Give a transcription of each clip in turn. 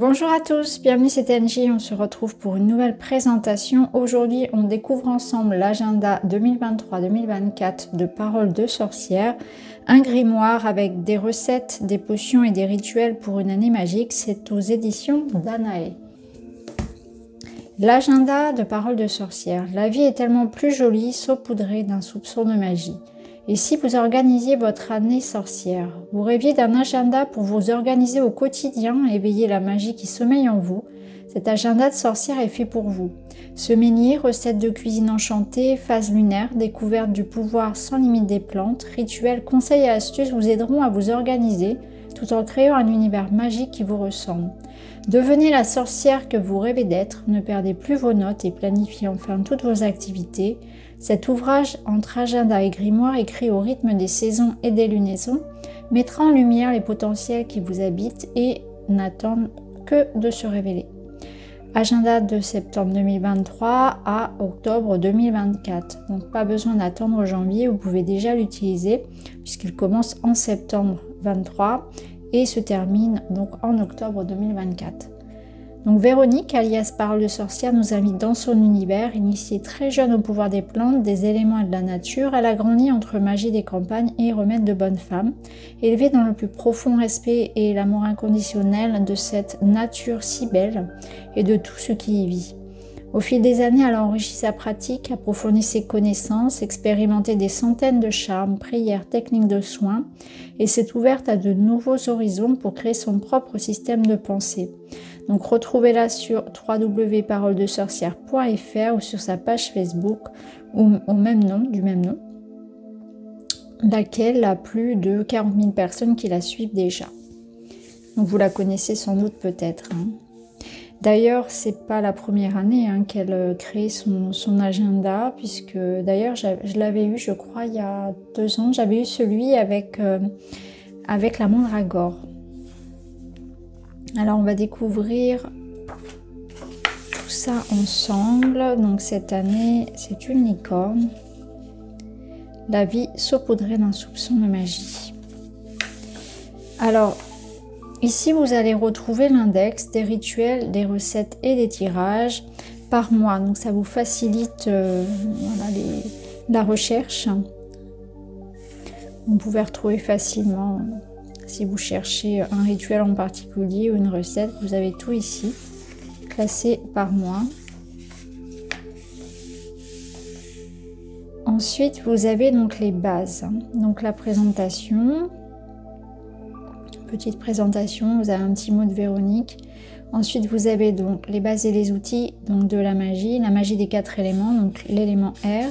Bonjour à tous, bienvenue c'est NJ, on se retrouve pour une nouvelle présentation. Aujourd'hui on découvre ensemble l'agenda 2023-2024 de Paroles de sorcière, un grimoire avec des recettes, des potions et des rituels pour une année magique. C'est aux éditions Danae. L'agenda de Paroles de sorcière. La vie est tellement plus jolie, saupoudrée d'un soupçon de magie. Et si vous organisiez votre année sorcière, vous rêviez d'un agenda pour vous organiser au quotidien et éveiller la magie qui sommeille en vous, cet agenda de sorcière est fait pour vous. Semainier, recettes de cuisine enchantée, phase lunaire, découverte du pouvoir sans limite des plantes, rituels, conseils et astuces vous aideront à vous organiser tout en créant un univers magique qui vous ressemble. Devenez la sorcière que vous rêvez d'être, ne perdez plus vos notes et planifiez enfin toutes vos activités. Cet ouvrage entre agenda et grimoire écrit au rythme des saisons et des lunaisons mettra en lumière les potentiels qui vous habitent et n'attendent que de se révéler. Agenda de septembre 2023 à octobre 2024. Donc pas besoin d'attendre janvier, vous pouvez déjà l'utiliser puisqu'il commence en septembre 2023 et se termine donc en octobre 2024. Donc Véronique, alias Paroles de sorcière, nous invite dans son univers. Initiée très jeune au pouvoir des plantes, des éléments et de la nature, elle a grandi entre magie des campagnes et remèdes de bonne femme. Élevée dans le plus profond respect et l'amour inconditionnel de cette nature si belle et de tout ce qui y vit. Au fil des années, elle a enrichi sa pratique, approfondi ses connaissances, expérimenté des centaines de charmes, prières, techniques de soins et s'est ouverte à de nouveaux horizons pour créer son propre système de pensée. Donc retrouvez-la sur www.paroledesorcière.fr ou sur sa page Facebook du même nom, laquelle a plus de 40 000 personnes qui la suivent déjà. Donc vous la connaissez sans doute peut-être. D'ailleurs, c'est pas la première année qu'elle crée son agenda, puisque d'ailleurs je l'avais eu, je crois, il y a 2 ans. J'avais eu celui avec la mandragore. Alors on va découvrir tout ça ensemble. Donc cette année, c'est une licorne. La vie saupoudrée d'un soupçon de magie. Alors ici, vous allez retrouver l'index des rituels, des recettes et des tirages par mois. Donc ça vous facilite la recherche. Vous pouvez retrouver facilement, si vous cherchez un rituel en particulier ou une recette, vous avez tout ici, classé par mois. Ensuite, vous avez donc les bases. Donc la présentation. Petite présentation, vous avez un petit mot de Véronique. Ensuite, vous avez donc les bases et les outils donc de la magie des 4 éléments, donc l'élément air.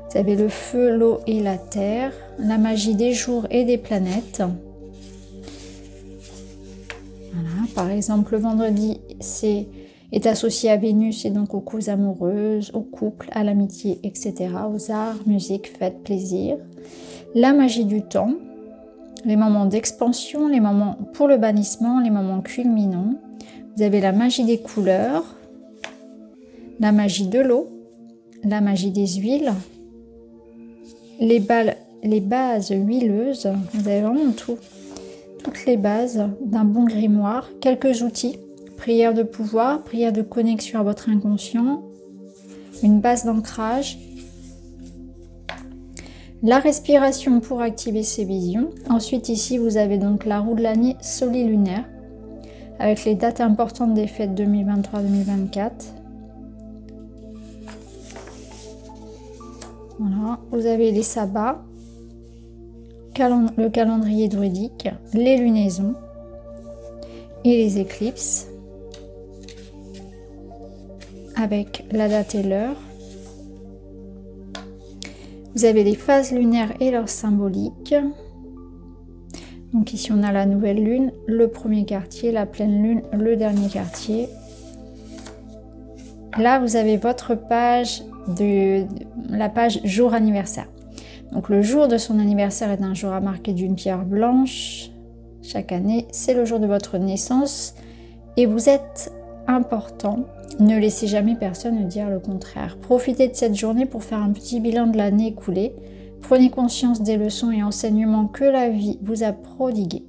Vous avez le feu, l'eau et la terre, la magie des jours et des planètes. Voilà, par exemple, le vendredi est associé à Vénus et donc aux causes amoureuses, au couple, à l'amitié, etc., aux arts, musique, fête, plaisir. La magie du temps. Les moments d'expansion, les moments pour le bannissement, les moments culminants. Vous avez la magie des couleurs, la magie de l'eau, la magie des huiles, les bases huileuses. Vous avez vraiment toutes les bases d'un bon grimoire. Quelques outils, prière de pouvoir, prière de connexion à votre inconscient, une base d'ancrage. La respiration pour activer ses visions. Ensuite ici vous avez donc la roue de l'année solilunaire avec les dates importantes des fêtes 2023-2024. Voilà, vous avez les sabbats, le calendrier druidique, les lunaisons et les éclipses avec la date et l'heure. Vous avez les phases lunaires et leur symbolique. Donc ici on a la nouvelle lune, le premier quartier, la pleine lune, le dernier quartier. Là vous avez votre page la page jour anniversaire. Donc le jour de son anniversaire est un jour à marquer d'une pierre blanche. Chaque année, c'est le jour de votre naissance et vous êtes important. Ne laissez jamais personne dire le contraire. Profitez de cette journée pour faire un petit bilan de l'année écoulée. Prenez conscience des leçons et enseignements que la vie vous a prodigués.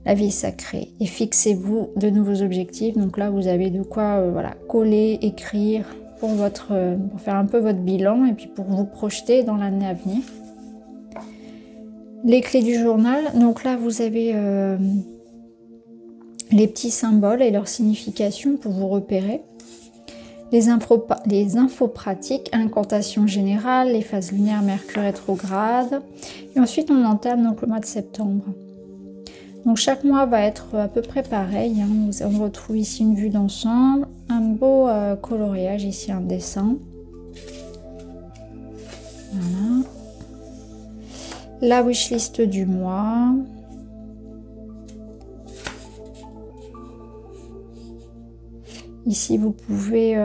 La vie est sacrée. Et fixez-vous de nouveaux objectifs. Donc là, vous avez de quoi voilà, coller, écrire pour faire un peu votre bilan et puis pour vous projeter dans l'année à venir. Les clés du journal. Donc là, vous avez les petits symboles et leur signification pour vous repérer. Les infos pratiques, incantation générale, les phases lunaires, Mercure rétrograde. Et ensuite, on entame donc le mois de septembre. Donc chaque mois va être à peu près pareil. Hein. On retrouve ici une vue d'ensemble, un beau coloriage, ici un dessin. Voilà. La wishlist du mois. Ici, vous pouvez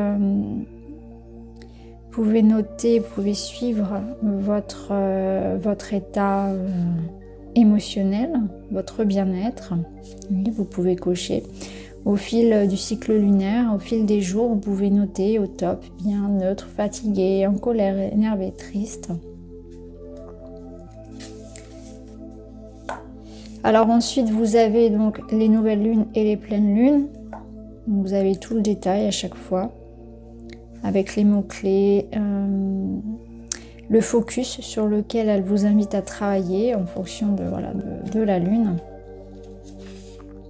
noter, vous pouvez suivre votre état émotionnel, votre bien-être. Vous pouvez cocher au fil du cycle lunaire, au fil des jours, vous pouvez noter au top, bien, neutre, fatigué, en colère, énervé, triste. Alors ensuite, vous avez donc les nouvelles lunes et les pleines lunes. Vous avez tout le détail à chaque fois, avec les mots-clés, le focus sur lequel elle vous invite à travailler en fonction de la lune.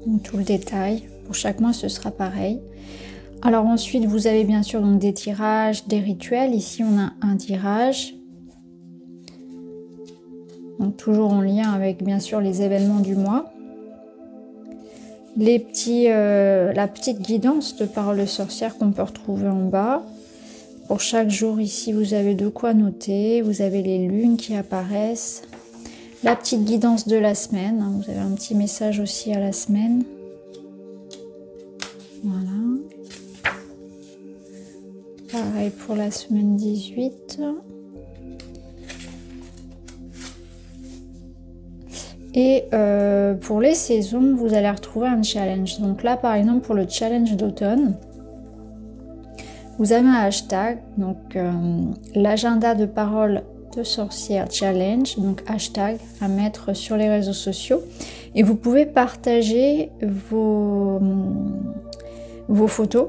Donc, tout le détail. Pour chaque mois, ce sera pareil. Alors ensuite, vous avez bien sûr donc, des tirages, des rituels. Ici, on a un tirage. Donc toujours en lien avec bien sûr les événements du mois. La petite guidance de paroles de sorcière qu'on peut retrouver en bas. Pour chaque jour ici, vous avez de quoi noter. Vous avez les lunes qui apparaissent. La petite guidance de la semaine. Vous avez un petit message aussi à la semaine. Voilà. Pareil pour la semaine 18. Et pour les saisons, vous allez retrouver un challenge. Donc là, par exemple, pour le challenge d'automne, vous avez un hashtag, donc l'agenda de paroles de sorcière challenge, donc hashtag à mettre sur les réseaux sociaux. Et vous pouvez partager vos photos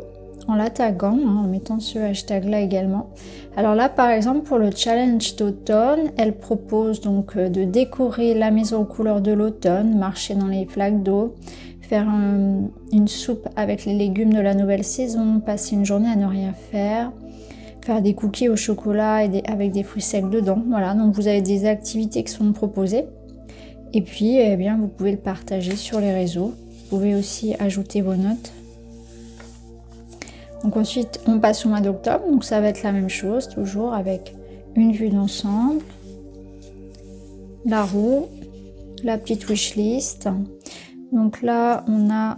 en la taguant, en mettant ce hashtag là également. Alors là par exemple pour le challenge d'automne, elle propose donc de décorer la maison aux couleurs de l'automne, marcher dans les flaques d'eau, faire une soupe avec les légumes de la nouvelle saison, passer une journée à ne rien faire, faire des cookies au chocolat et avec des fruits secs dedans. Voilà, donc vous avez des activités qui sont proposées et puis eh bien vous pouvez le partager sur les réseaux. Vous pouvez aussi ajouter vos notes. Donc ensuite, on passe au mois d'octobre, donc ça va être la même chose, toujours avec une vue d'ensemble, la roue, la petite wishlist. Donc là, on a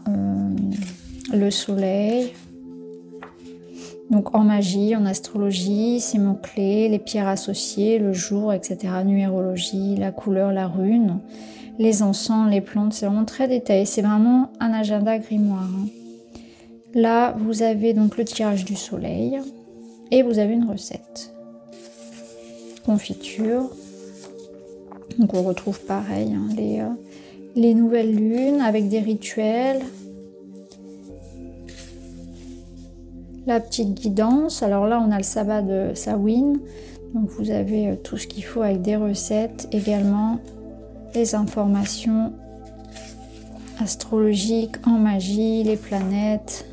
le soleil, donc en magie, en astrologie, ses mots-clés, les pierres associées, le jour, etc., numérologie, la couleur, la rune, les encens, les plantes, c'est vraiment très détaillé, c'est vraiment un agenda grimoire. Hein. Là, vous avez donc le tirage du soleil et vous avez une recette. Confiture. Donc on retrouve pareil hein, les nouvelles lunes avec des rituels. La petite guidance. Alors là, on a le sabbat de Samhain. Donc vous avez tout ce qu'il faut avec des recettes également, des informations astrologiques en magie, les planètes.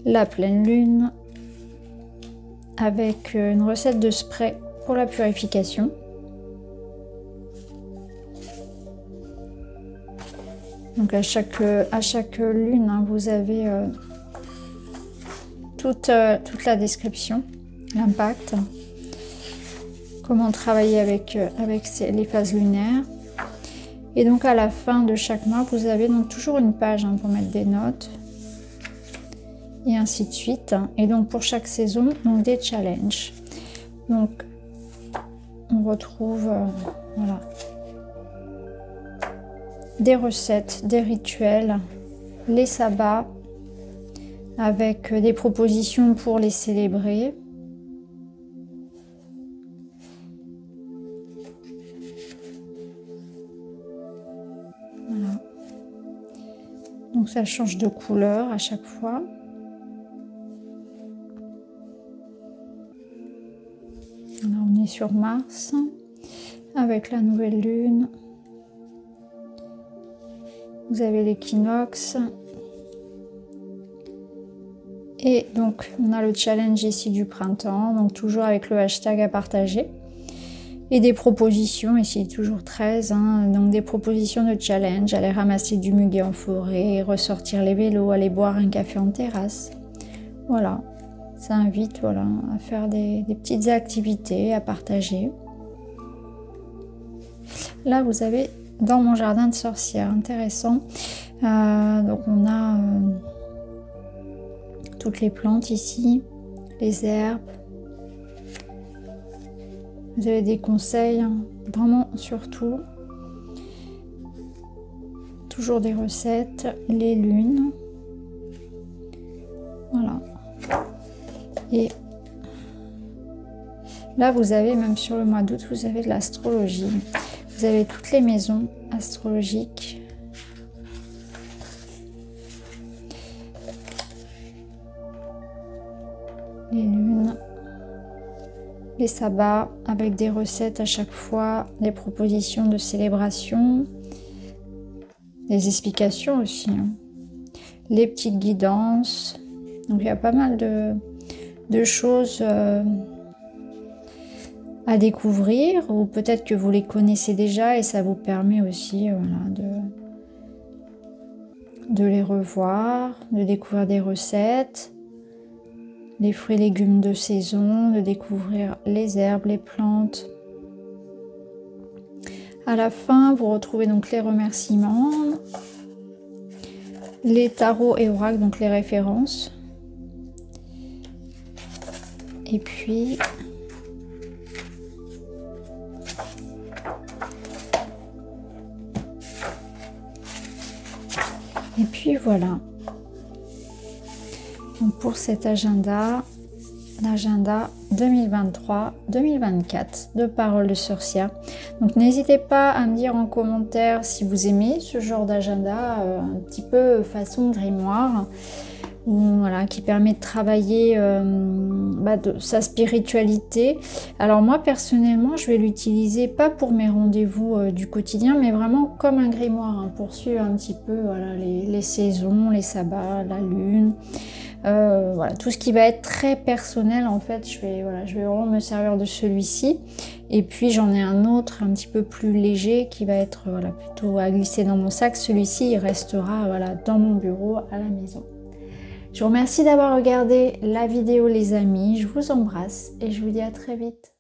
La pleine lune avec une recette de spray pour la purification. Donc à chaque lune, hein, vous avez toute la description, l'impact, comment travailler avec les phases lunaires. Et donc à la fin de chaque mois, vous avez donc toujours une page hein, pour mettre des notes. Et ainsi de suite. Et donc pour chaque saison, donc des challenges. Donc on retrouve voilà, des recettes, des rituels, les sabbats avec des propositions pour les célébrer. Donc ça change de couleur à chaque fois. Alors on est sur Mars avec la nouvelle lune. Vous avez l'équinoxe. Et donc on a le challenge ici du printemps, donc toujours avec le hashtag à partager. Et des propositions, ici toujours 13, hein, donc des propositions de challenge, aller ramasser du muguet en forêt, ressortir les vélos, aller boire un café en terrasse. Voilà, ça invite voilà, à faire des petites activités, à partager. Là vous avez dans mon jardin de sorcière, intéressant. Donc on a toutes les plantes ici, les herbes. Vous avez des conseils, hein, vraiment surtout. Toujours des recettes, les lunes. Voilà. Et là, vous avez, même sur le mois d'août, vous avez de l'astrologie. Vous avez toutes les maisons astrologiques. Les lunes. Les sabbats avec des recettes à chaque fois, des propositions de célébration, des explications aussi, hein. Les petites guidances. Donc il y a pas mal de choses à découvrir, ou peut-être que vous les connaissez déjà et ça vous permet aussi voilà, de les revoir, de découvrir des recettes. Les fruits et légumes de saison, de découvrir les herbes, les plantes. À la fin, vous retrouvez donc les remerciements, les tarots et oracles, donc les références. Et puis voilà. Donc pour cet agenda, l'agenda 2023-2024 de Paroles de Sorcière. Donc n'hésitez pas à me dire en commentaire si vous aimez ce genre d'agenda, un petit peu façon grimoire, voilà, qui permet de travailler de sa spiritualité. Alors moi personnellement, je vais l'utiliser pas pour mes rendez-vous du quotidien, mais vraiment comme un grimoire, hein, pour suivre un petit peu voilà, les saisons, les sabbats, la lune. Voilà, tout ce qui va être très personnel en fait, je vais vraiment me servir de celui-ci. Et puis j'en ai un autre un petit peu plus léger qui va être voilà, plutôt à glisser dans mon sac. Celui-ci il restera voilà, dans mon bureau à la maison. Je vous remercie d'avoir regardé la vidéo les amis, je vous embrasse et je vous dis à très vite.